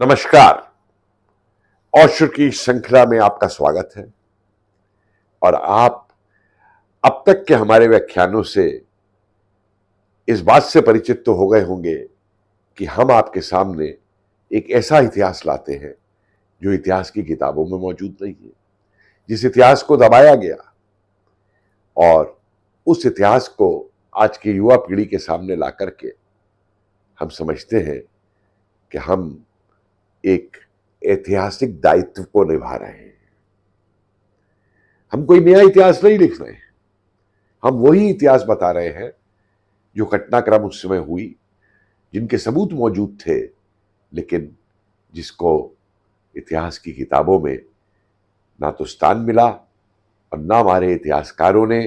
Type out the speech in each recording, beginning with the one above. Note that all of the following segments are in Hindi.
नमस्कार। ओशो की श्रृंखला में आपका स्वागत है। और आप अब तक के हमारे व्याख्यानों से इस बात से परिचित तो हो गए होंगे कि हम आपके सामने एक ऐसा इतिहास लाते हैं जो इतिहास की किताबों में मौजूद नहीं है, जिस इतिहास को दबाया गया और उस इतिहास को आज की युवा पीढ़ी के सामने ला करके हम समझते हैं कि हम एक ऐतिहासिक दायित्व को निभा रहे हैं। हम कोई नया इतिहास नहीं लिख रहे हैं, हम वही इतिहास बता रहे हैं जो घटनाक्रम उस समय हुई, जिनके सबूत मौजूद थे, लेकिन जिसको इतिहास की किताबों में ना तो स्थान मिला और ना हमारे इतिहासकारों ने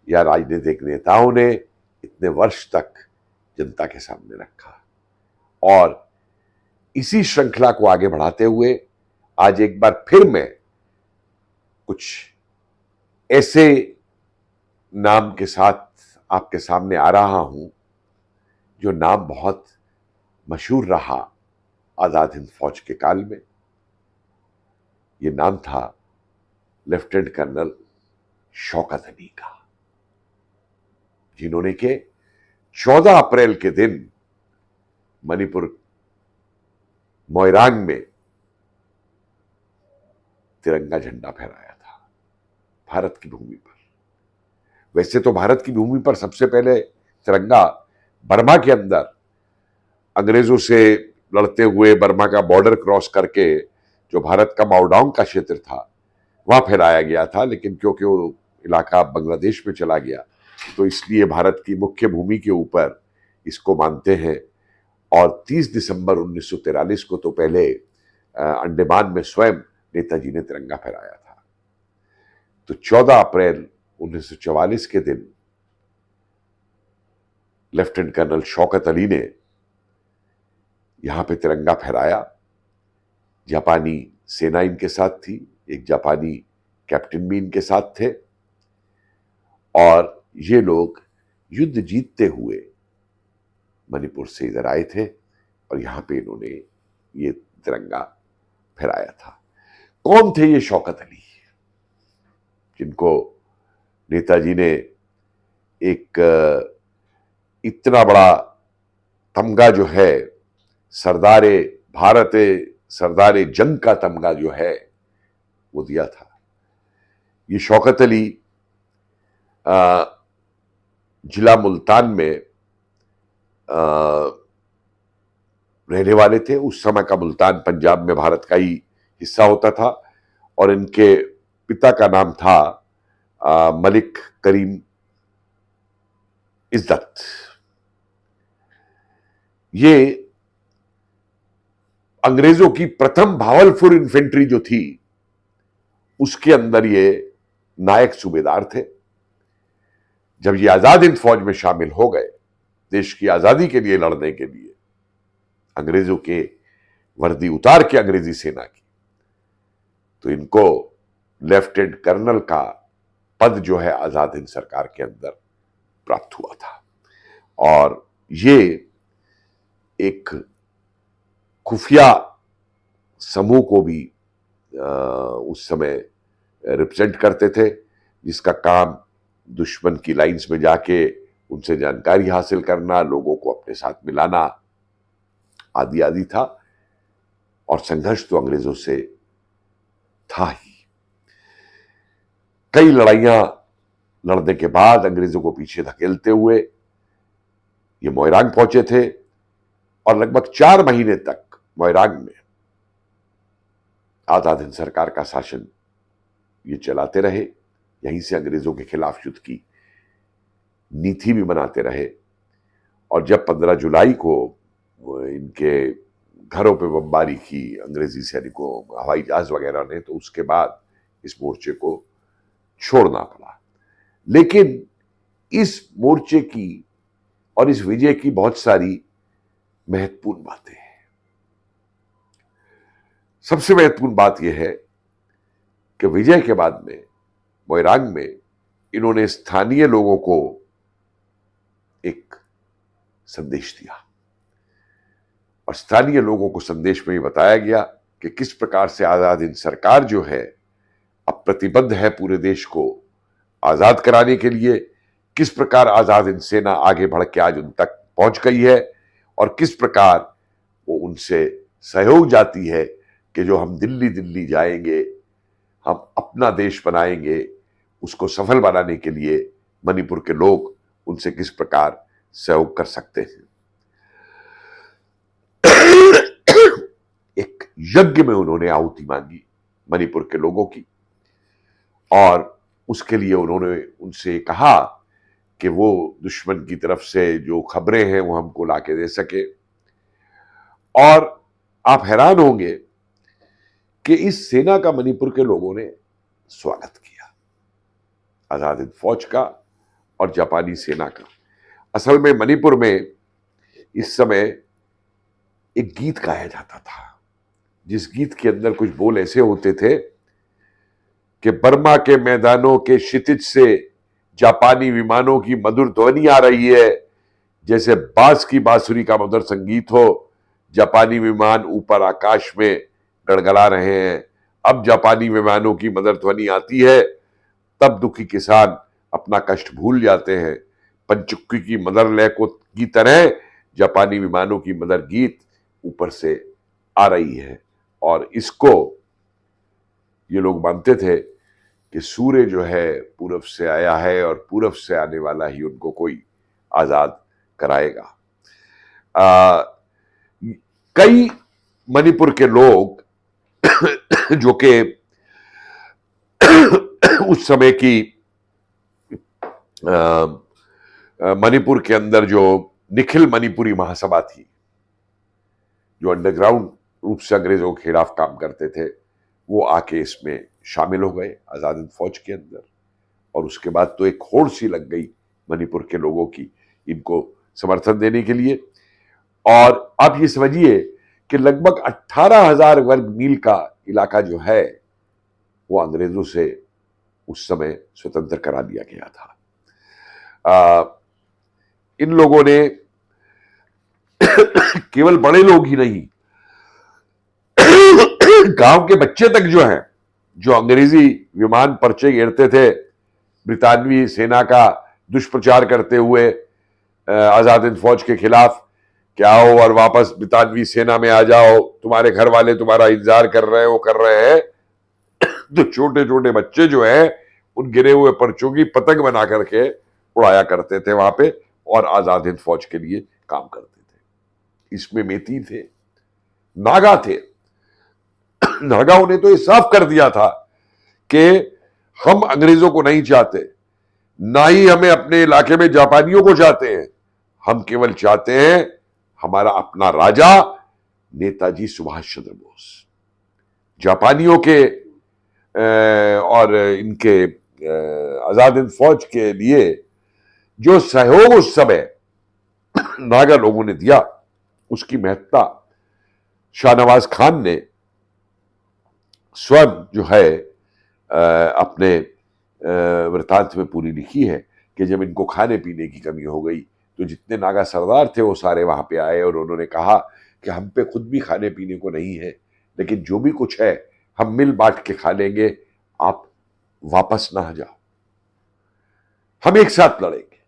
या राजनीतिक नेताओं ने इतने वर्ष तक जनता के सामने रखा। और इसी श्रृंखला को आगे बढ़ाते हुए आज एक बार फिर मैं कुछ ऐसे नाम के साथ आपके सामने आ रहा हूं जो नाम बहुत मशहूर रहा आजाद हिंद फौज के काल में। ये नाम था लेफ्टिनेंट कर्नल शौकत अली का, जिन्होंने के 14 अप्रैल के दिन मणिपुर मोइरांग में तिरंगा झंडा फहराया था भारत की भूमि पर। वैसे तो भारत की भूमि पर सबसे पहले तिरंगा बर्मा के अंदर अंग्रेजों से लड़ते हुए बर्मा का बॉर्डर क्रॉस करके जो भारत का माओडांग का क्षेत्र था वहां फहराया गया था, लेकिन क्योंकि वो इलाका बांग्लादेश में चला गया तो इसलिए भारत की मुख्य भूमि के ऊपर इसको मानते हैं। और 30 दिसंबर 1943 को तो पहले अंडमान में स्वयं नेताजी ने तिरंगा फहराया था। तो 14 अप्रैल 1944 के दिन लेफ्टिनेंट कर्नल शौकत अली ने यहां पे तिरंगा फहराया। जापानी सेना इनके साथ थी, एक जापानी कैप्टन भी इनके साथ थे और ये लोग युद्ध जीतते हुए मणिपुर से इधर आए थे और यहां पे इन्होंने ये तिरंगा फहराया था। कौन थे ये शौकत अली, जिनको नेताजी ने एक इतना बड़ा तमगा जो है सरदारे भारत सरदारे जंग का तमगा जो है वो दिया था। ये शौकत अली जिला मुल्तान में रहने वाले थे। उस समय का मुल्तान पंजाब में भारत का ही हिस्सा होता था और इनके पिता का नाम था मलिक करीम इज्जत। ये अंग्रेजों की प्रथम भावलपुर इन्फेंट्री जो थी उसके अंदर ये नायक सूबेदार थे। जब ये आजाद हिंद फौज में शामिल हो गए देश की आजादी के लिए लड़ने के लिए, अंग्रेजों के वर्दी उतार के अंग्रेजी सेना की, तो इनको लेफ्टिनेंट कर्नल का पद जो है आजाद हिंद सरकार के अंदर प्राप्त हुआ था। और ये एक खुफिया समूह को भी उस समय रिप्रेजेंट करते थे, जिसका काम दुश्मन की लाइंस में जाके उनसे जानकारी हासिल करना, लोगों को अपने साथ मिलाना आदि आदि था। और संघर्ष तो अंग्रेजों से था ही। कई लड़ाइयां लड़ने के बाद अंग्रेजों को पीछे धकेलते हुए ये मोइरांग पहुंचे थे और लगभग 4 महीने तक मोइरांग में आजाद हिंद सरकार का शासन ये चलाते रहे। यहीं से अंग्रेजों के खिलाफ युद्ध की नीति भी बनाते रहे। और जब 15 जुलाई को इनके घरों पे बमबारी की अंग्रेजी सैनिकों हवाई जहाज वगैरह ने, तो उसके बाद इस मोर्चे को छोड़ना पड़ा। लेकिन इस मोर्चे की और इस विजय की बहुत सारी महत्वपूर्ण बातें हैं। सबसे महत्वपूर्ण बात यह है कि विजय के बाद में मोइरांग में इन्होंने स्थानीय लोगों को एक संदेश दिया और स्थानीय लोगों को संदेश में ही बताया गया कि किस प्रकार से आजाद हिंद सरकार जो है अब प्रतिबद्ध है पूरे देश को आजाद कराने के लिए, किस प्रकार आजाद हिंद सेना आगे बढ़ के आज उन तक पहुंच गई है और किस प्रकार वो उनसे सहयोग जाती है कि जो हम दिल्ली दिल्ली जाएंगे, हम अपना देश बनाएंगे, उसको सफल बनाने के लिए मणिपुर के लोग उनसे किस प्रकार सहयोग कर सकते हैं। एक यज्ञ में उन्होंने आहुति मांगी मणिपुर के लोगों की और उसके लिए उन्होंने उनसे कहा कि वो दुश्मन की तरफ से जो खबरें हैं वो हमको लाके दे सके। और आप हैरान होंगे कि इस सेना का मणिपुर के लोगों ने स्वागत किया, आजाद हिंद फौज का और जापानी सेना का। असल में मणिपुर में इस समय एक गीत गाया जाता था, जिस गीत के अंदर कुछ बोल ऐसे होते थे कि बर्मा के मैदानों के क्षितिज से जापानी विमानों की मधुर ध्वनि आ रही है, जैसे बांस की बांसुरी का मधुर संगीत हो। जापानी विमान ऊपर आकाश में गड़गड़ा रहे हैं। अब जापानी विमानों की मधुर ध्वनि आती है, तब दुखी किसान अपना कष्ट भूल जाते हैं। पंचुक्की की मदर लय को की तरह जापानी विमानों की मदर गीत ऊपर से आ रही है और इसको ये लोग मानते थे कि सूर्य जो है पूरब से आया है और पूरब से आने वाला ही उनको कोई आजाद कराएगा। कई मणिपुर के लोग जो कि उस समय की मणिपुर के अंदर जो निखिल मणिपुरी महासभा थी, जो अंडरग्राउंड रूप से अंग्रेजों के खिलाफ काम करते थे, वो आके इसमें शामिल हो गए आजाद हिंद फौज के अंदर। और उसके बाद तो एक होड़ सी लग गई मणिपुर के लोगों की इनको समर्थन देने के लिए। और आप ये समझिए कि लगभग 18,000 वर्ग मील का इलाका जो है वो अंग्रेजों से उस समय स्वतंत्र करा दिया गया था। इन लोगों ने केवल बड़े लोग ही नहीं, गांव के बच्चे तक जो हैं, जो अंग्रेजी विमान पर्चे घेरते थे ब्रितानवी सेना का दुष्प्रचार करते हुए आजाद हिंद फौज के खिलाफ, क्या आओ और वापस ब्रितानवी सेना में आ जाओ, तुम्हारे घर वाले तुम्हारा इंतजार कर रहे हैं, वो कर रहे हैं। तो छोटे छोटे बच्चे जो हैं उन गिरे हुए पर्चों की पतंग बना करके उड़ाया करते थे वहां पे और आजाद हिंद फौज के लिए काम करते थे। इसमें मेती थे, नागा थे। नागाओं ने तो ये साफ कर दिया था कि हम अंग्रेजों को नहीं चाहते, ना ही हमें अपने इलाके में जापानियों को चाहते हैं। हम केवल चाहते हैं हमारा अपना राजा नेताजी सुभाष चंद्र बोस। जापानियों के और इनके आजाद हिंद फौज के लिए जो सहयोग उस समय नागा लोगों ने दिया, उसकी महत्ता शाहनवाज खान ने स्वयं जो है अपने वृतांत में पूरी लिखी है कि जब इनको खाने पीने की कमी हो गई तो जितने नागा सरदार थे वो सारे वहां पे आए और उन्होंने कहा कि हम पे खुद भी खाने पीने को नहीं है, लेकिन जो भी कुछ है हम मिल बांट के खा लेंगे, आप वापस ना जाओ, हम एक साथ लड़ेंगे।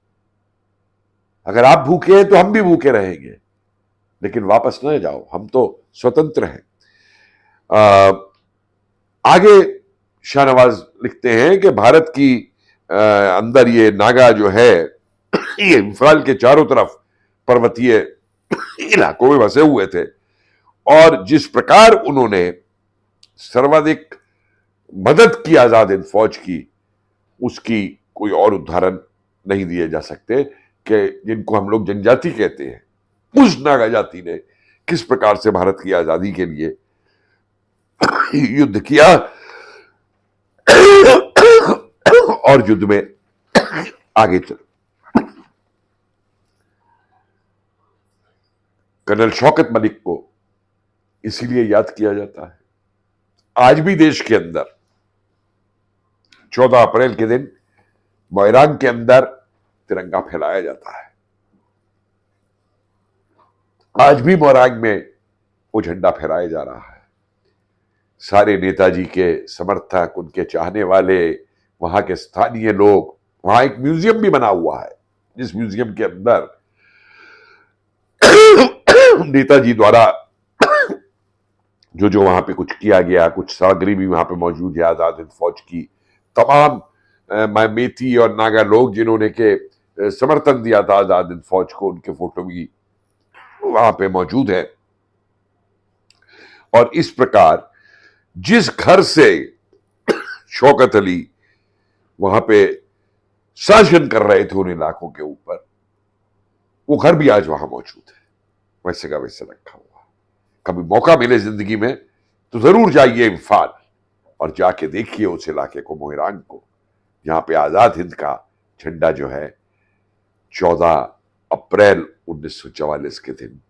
अगर आप भूखे हैं तो हम भी भूखे रहेंगे, लेकिन वापस ना जाओ, हम तो स्वतंत्र हैं। आगे शाहनवाज लिखते हैं कि भारत की अंदर ये नागा जो है ये इम्फाल के चारों तरफ पर्वतीय इलाकों में बसे हुए थे और जिस प्रकार उन्होंने सर्वाधिक मदद की आजाद हिंद फौज की, उसकी कोई और उदाहरण नहीं दिए जा सकते कि जिनको हम लोग जनजाति कहते हैं, उस नागा जाति ने किस प्रकार से भारत की आजादी के लिए युद्ध किया और युद्ध में आगे चल। कर्नल शौकत मलिक को इसीलिए याद किया जाता है। आज भी देश के अंदर 14 अप्रैल के दिन मोइरांग के अंदर तिरंगा फहराया जाता है। आज भी मोइरांग में वो झंडा फहराया जा रहा है। सारे नेताजी के समर्थक, उनके चाहने वाले, वहां के स्थानीय लोग, वहां एक म्यूजियम भी बना हुआ है जिस म्यूजियम के अंदर नेताजी द्वारा जो जो वहां पे कुछ किया गया, कुछ सामग्री भी वहां पे मौजूद है आजाद हिंद फौज की। तमाम मेती और नागा लोग जिन्होंने के समर्थन दिया था आजाद हिंद फौज को, उनके फोटो भी वहां पे मौजूद है। और इस प्रकार जिस घर से शौकत अली वहां पे शासन कर रहे थे उन इलाकों के ऊपर, वो घर भी आज वहां मौजूद है, वैसे का वैसे रखा हुआ। कभी मौका मिले जिंदगी में तो जरूर जाइए इम्फाल और जाके देखिए उस इलाके को, मोइरांग को, जहां पे आजाद हिंद का झंडा जो है 14 अप्रैल 1944 के दिन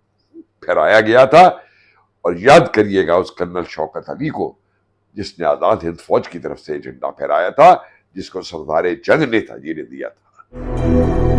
फहराया गया था। और याद करिएगा उस कर्नल शौकत अली को जिसने आजाद हिंद फौज की तरफ से झंडा फहराया था, जिसको सरदार जंग नेताजी ने दिया था।